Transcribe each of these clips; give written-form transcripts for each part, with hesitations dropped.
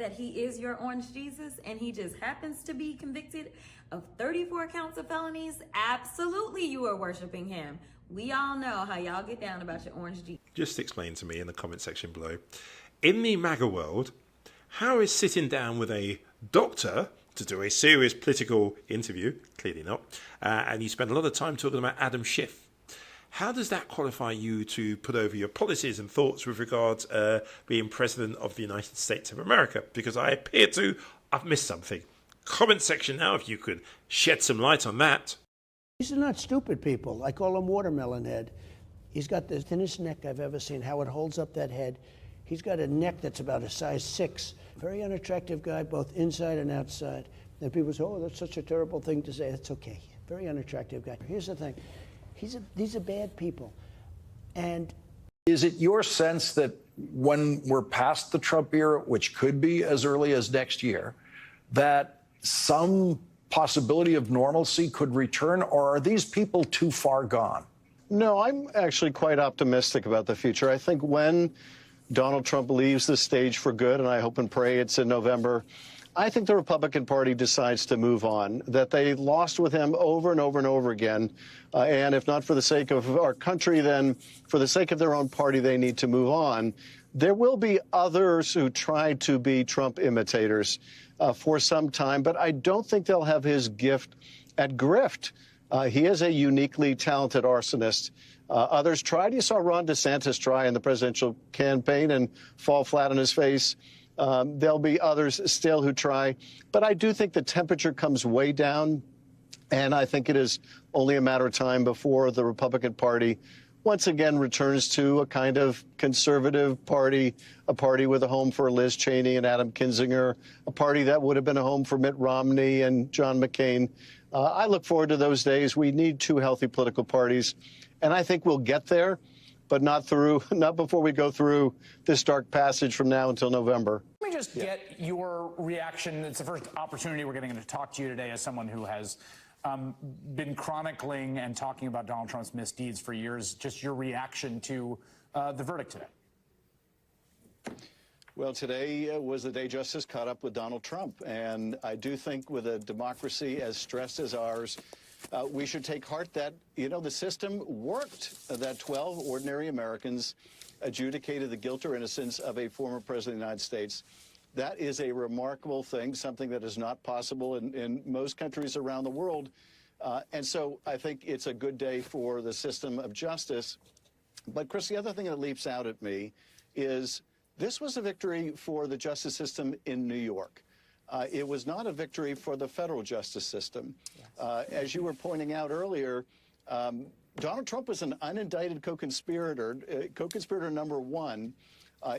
that he is your orange Jesus and he just happens to be convicted of 34 counts of felonies, absolutely you are worshiping him. We all know how y'all get down about your orange Jesus. Just explain to me in the comment section below, in the MAGA world, how is sitting down with a doctor to do a serious political interview, clearly not, and you spend a lot of time talking about Adam Schiff, how does that qualify you to put over your policies and thoughts with regards being President of the United States of America? Because I appear to have missed something. Comment section now if you could shed some light on that. These are not stupid people. I call him Watermelon Head. He's got the thinnest neck I've ever seen, how it holds up that head. He's got a neck that's about a size 6. Very unattractive guy, both inside and outside. And people say, oh, that's such a terrible thing to say. That's okay. Very unattractive guy. Here's the thing. These are bad people. And is it your sense that when we're past the Trump era, which could be as early as next year, that some possibility of normalcy could return, or are these people too far gone? No, I'm actually quite optimistic about the future. I think when Donald Trump leaves the stage for good, and I hope and pray it's in November, I think the Republican Party decides to move on, that they lost with him over and over and over again. And if not for the sake of our country, then for the sake of their own party, they need to move on. There will be others who try to be Trump imitators for some time, but I don't think they'll have his gift at grift. He is a uniquely talented arsonist. Others tried. You saw Ron DeSantis try in the presidential campaign and fall flat on his face. There'll be others still who try. But I do think the temperature comes way down, and I think it is only a matter of time before the Republican Party once again returns to a kind of conservative party, a party with a home for Liz Cheney and Adam Kinzinger, a party that would have been a home for Mitt Romney and John McCain. I look forward to those days. We need two healthy political parties, and I think we'll get there, but not before we go through this dark passage from now until November. Let me just get your reaction. It's the first opportunity we're getting to talk to you today as someone who has been chronicling and talking about Donald Trump's misdeeds for years. Just your reaction to the verdict today. Well, today was the day justice caught up with Donald Trump. And I do think with a democracy as stressed as ours, we should take heart that, the system worked, that 12 ordinary Americans adjudicated the guilt or innocence of a former president of the United States. That is a remarkable thing, something that is not possible in most countries around the world. And so I think it's a good day for the system of justice. But, Chris, the other thing that leaps out at me is this was a victory for the justice system in New York. It was not a victory for the federal justice system. Yes. As you were pointing out earlier, Donald Trump was an unindicted co-conspirator, co-conspirator number one,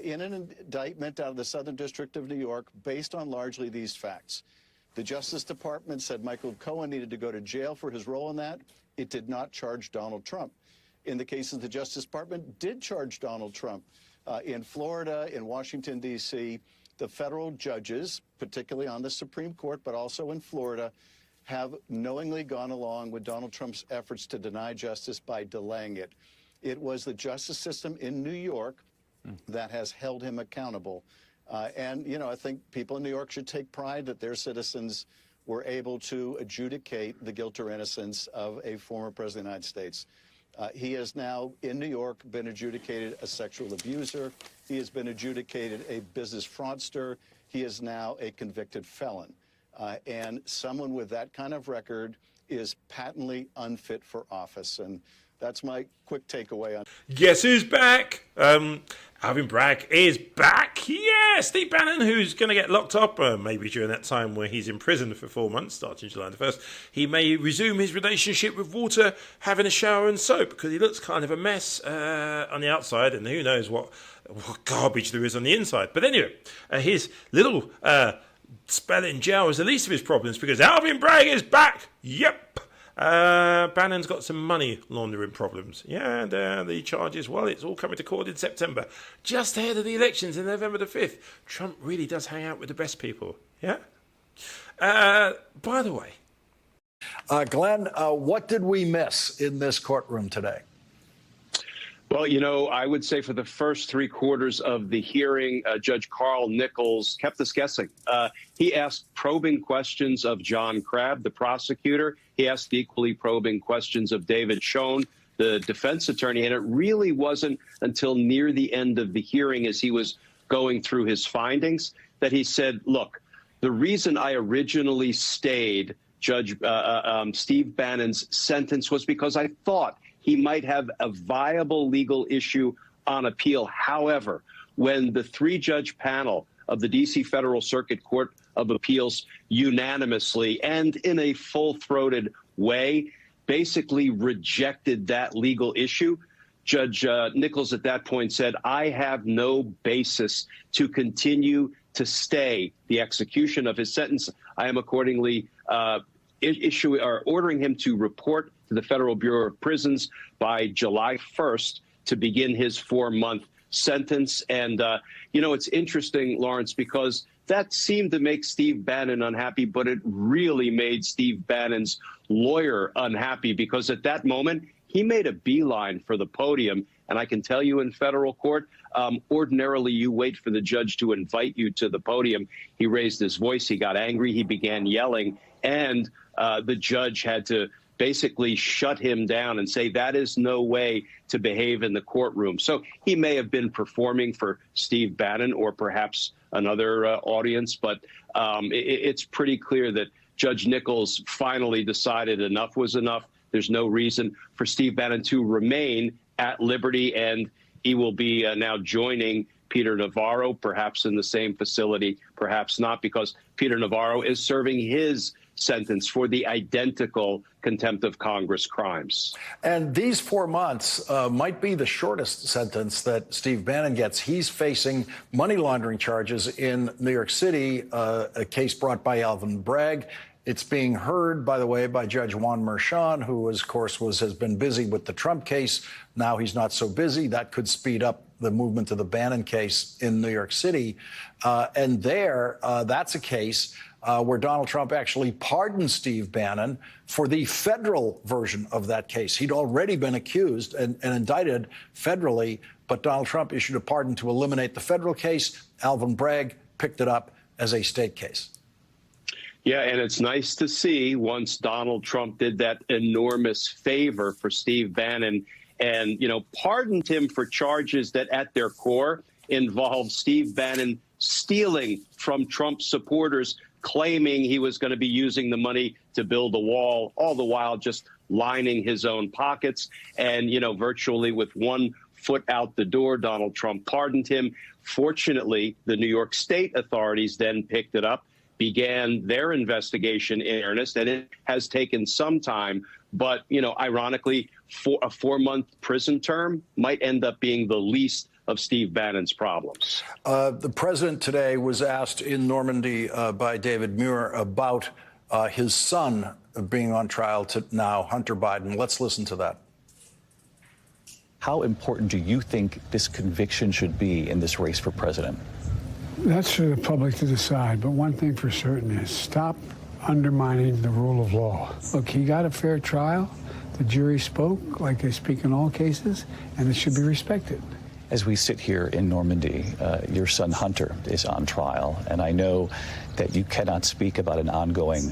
in an indictment out of the Southern District of New York based on largely these facts. The Justice Department said Michael Cohen needed to go to jail for his role in that. It did not charge Donald Trump. In the cases, the Justice Department did charge Donald Trump. In Florida, in Washington, D.C., the federal judges, particularly on the Supreme Court, but also in Florida, have knowingly gone along with Donald Trump's efforts to deny justice by delaying it. It was the justice system in New York that has held him accountable. And, I think people in New York should take pride that their citizens were able to adjudicate the guilt or innocence of a former president of the United States. He has now, in New York, been adjudicated a sexual abuser. He has been adjudicated a business fraudster. He is now a convicted felon. And someone with that kind of record is patently unfit for office. And that's my quick takeaway on. Guess who's back? Alvin Bragg is back. Yeah, Steve Bannon, who's going to get locked up maybe during that time where he's in prison for 4 months, starting July the 1st. He may resume his relationship with water, having a shower and soap, because he looks kind of a mess on the outside, and who knows what garbage there is on the inside. But anyway, his little spell in jail is the least of his problems, because Alvin Bragg is back. Yep. Bannon's got some money laundering problems. Yeah, and the charges, well, it's all coming to court in September, just ahead of the elections in November the 5th. Trump really does hang out with the best people. Yeah? By the way. Glenn, what did we miss in this courtroom today? Well, you know, I would say for the first 3/4 of the hearing, Judge Carl Nichols kept us guessing. He asked probing questions of John Crabb, the prosecutor. He asked equally probing questions of David Schoen, the defense attorney. And it really wasn't until near the end of the hearing, as he was going through his findings, that he said, look, the reason I originally stayed Judge Steve Bannon's sentence was because I thought he might have a viable legal issue on appeal. However, when the 3-judge panel of the D.C. Federal Circuit Court of Appeals unanimously and in a full-throated way basically rejected that legal issue, Judge Nichols at that point said, I have no basis to continue to stay the execution of his sentence. I am accordingly ordering him to report to the Federal Bureau of Prisons by July 1st to begin his 4-month sentence. And, you know, it's interesting, Lawrence, because that seemed to make Steve Bannon unhappy, but it really made Steve Bannon's lawyer unhappy, because at that moment, he made a beeline for the podium. And I can tell you, in federal court, ordinarily you wait for the judge to invite you to the podium. He raised his voice. He got angry. He began yelling. And the judge had to basically shut him down and say that is no way to behave in the courtroom. So he may have been performing for Steve Bannon or perhaps another audience, but it's pretty clear that Judge Nichols finally decided enough was enough. There's no reason for Steve Bannon to remain at liberty, and he will be now joining Peter Navarro, perhaps in the same facility, perhaps not, because Peter Navarro is serving his sentence for the identical contempt of Congress crimes. And these 4 months might be the shortest sentence that Steve Bannon gets. He's facing money laundering charges in New York City, a case brought by Alvin Bragg. It's being heard, by the way, by Judge Juan Merchan, who, of course, has been busy with the Trump case. Now he's not so busy. That could speed up the movement of the Bannon case in New York City. And that's a case where Donald Trump actually pardoned Steve Bannon for the federal version of that case. He'd already been accused and indicted federally, but Donald Trump issued a pardon to eliminate the federal case. Alvin Bragg picked it up as a state case. Yeah, and it's nice to see once Donald Trump did that enormous favor for Steve Bannon and, you know, pardoned him for charges that at their core involved Steve Bannon stealing from Trump supporters, claiming he was going to be using the money to build a wall, all the while just lining his own pockets. And, you know, virtually with one foot out the door, Donald Trump pardoned him. Fortunately, the New York State authorities then picked it up, began their investigation in earnest, and it has taken some time. But, you know, ironically, a 4-month prison term might end up being the least of Steve Bannon's problems. The president today was asked in Normandy by David Muir about his son being on trial now, Hunter Biden. Let's listen to that. How important do you think this conviction should be in this race for president? That's for the public to decide, but one thing for certain is stop undermining the rule of law. Look, he got a fair trial. The jury spoke like they speak in all cases, and it should be respected. As we sit here in Normandy, your son Hunter is on trial, and I know that you cannot speak about an ongoing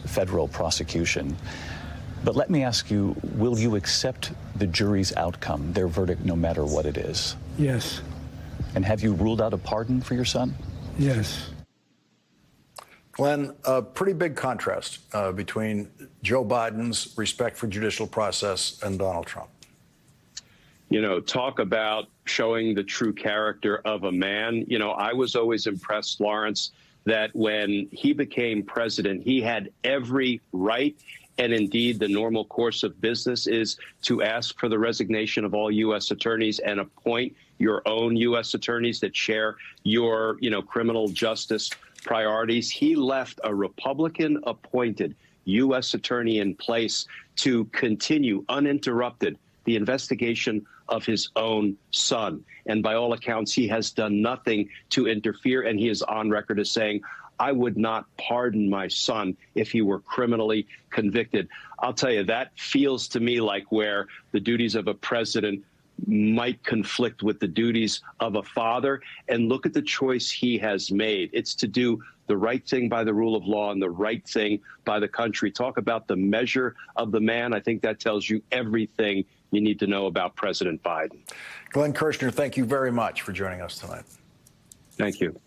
federal prosecution. But let me ask you, will you accept the jury's outcome, their verdict, no matter what it is? Yes. And have you ruled out a pardon for your son? Yes. Glenn, a pretty big contrast between Joe Biden's respect for judicial process and Donald Trump. You know, talk about showing the true character of a man. You know, I was always impressed, Lawrence, that when he became president, he had every right. And indeed, the normal course of business is to ask for the resignation of all U.S. attorneys and appoint your own U.S. attorneys that share your, you know, criminal justice priorities. He left a Republican-appointed U.S. attorney in place to continue uninterrupted the investigation of his own son. And by all accounts, he has done nothing to interfere. And he is on record as saying, I would not pardon my son if he were criminally convicted. I'll tell you, that feels to me like where the duties of a president might conflict with the duties of a father. And look at the choice he has made. It's to do the right thing by the rule of law and the right thing by the country. Talk about the measure of the man. I think that tells you everything you need to know about President Biden. Glenn Kirshner, thank you very much for joining us tonight. Thank you.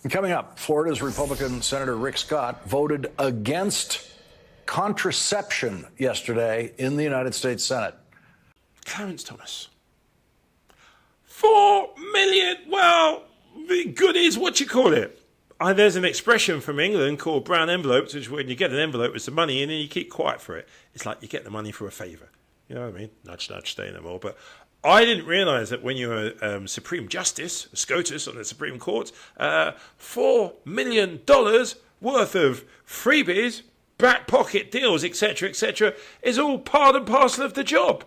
And coming up, Florida's Republican Senator Rick Scott voted against contraception yesterday in the United States Senate. Clarence Thomas. 4 million, well, the goodies, what you call it? There's an expression from England called brown envelopes, which when you get an envelope with some money in and you keep quiet for it. It's like you get the money for a favour. You know what I mean? Nudge, nudge, stay no more. But I didn't realise that when you're a Supreme Justice, a SCOTUS on the Supreme Court, $4 million worth of freebies, back pocket deals, etc., is all part and parcel of the job.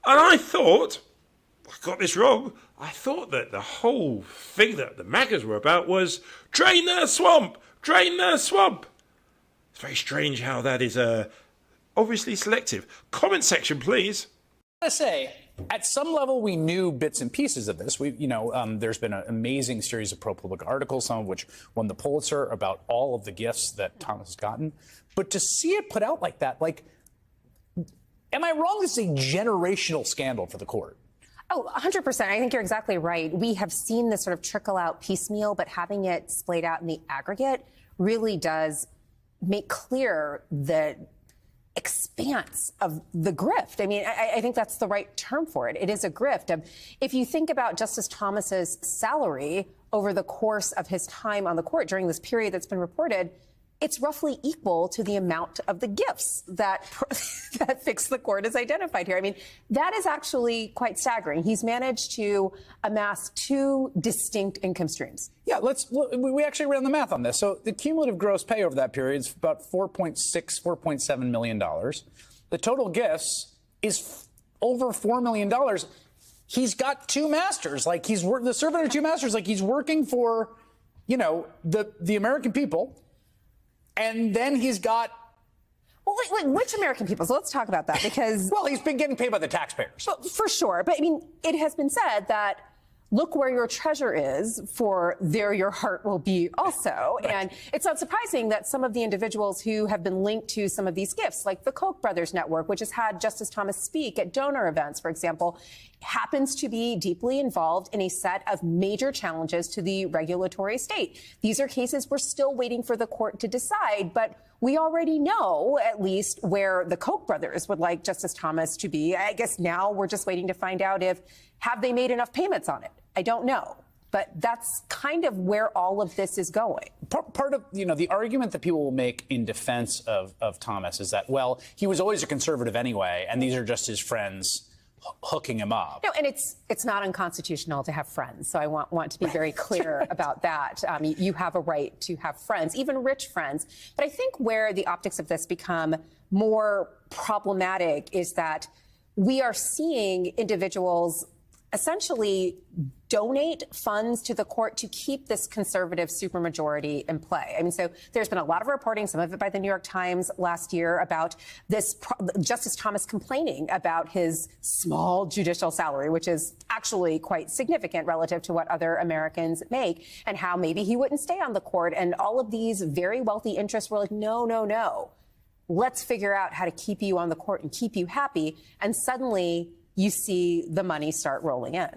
And I thought, I got this wrong, I thought that the whole thing that the MAGAs were about was drain the swamp, drain the swamp. It's very strange how that is obviously selective. Comment section, please. I gotta say, at some level, we knew bits and pieces of this. There's been an amazing series of ProPublica articles, some of which won the Pulitzer, about all of the gifts that Thomas has gotten. But to see it put out like that, am I wrong? This is a generational scandal for the court. Oh, 100%. I think you're exactly right. We have seen this sort of trickle out piecemeal, but having it splayed out in the aggregate really does make clear the expanse of the grift. I mean, I think that's the right term for it. It is a grift. If you think about Justice Thomas's salary over the course of his time on the court during this period that's been reported, it's roughly equal to the amount of the gifts that Fix the Court has identified here. I mean, that is actually quite staggering. He's managed to amass two distinct income streams. Yeah, we actually ran the math on this. So the cumulative gross pay over that period is about $4.7 million. The total gifts is over $4 million. He's got two masters. The servant under two masters. He's working for, the American people. And then he's got... Well, which American people? So let's talk about that, because... Well, he's been getting paid by the taxpayers. Well, for sure. But, I mean, it has been said that look where your treasure is, for there your heart will be also. Right. And it's not surprising that some of the individuals who have been linked to some of these gifts, like the Koch brothers network, which has had Justice Thomas speak at donor events, for example, happens to be deeply involved in a set of major challenges to the regulatory state. These are cases we're still waiting for the court to decide, but we already know at least where the Koch brothers would like Justice Thomas to be. I guess now we're just waiting to find out have they made enough payments on it? I don't know. But that's kind of where all of this is going. Part of, the argument that people will make in defense of Thomas is that, well, he was always a conservative anyway, and these are just his friends hooking him up. No, and it's not unconstitutional to have friends. So I want to be very clear about that. You have a right to have friends, even rich friends. But I think where the optics of this become more problematic is that we are seeing individuals essentially donate funds to the court to keep this conservative supermajority in play. I mean, so there's been a lot of reporting, some of it by the New York Times last year, about this Justice Thomas complaining about his small judicial salary, which is actually quite significant relative to what other Americans make, and how maybe he wouldn't stay on the court. And all of these very wealthy interests were like, no. Let's figure out how to keep you on the court and keep you happy. And suddenly you see the money start rolling in.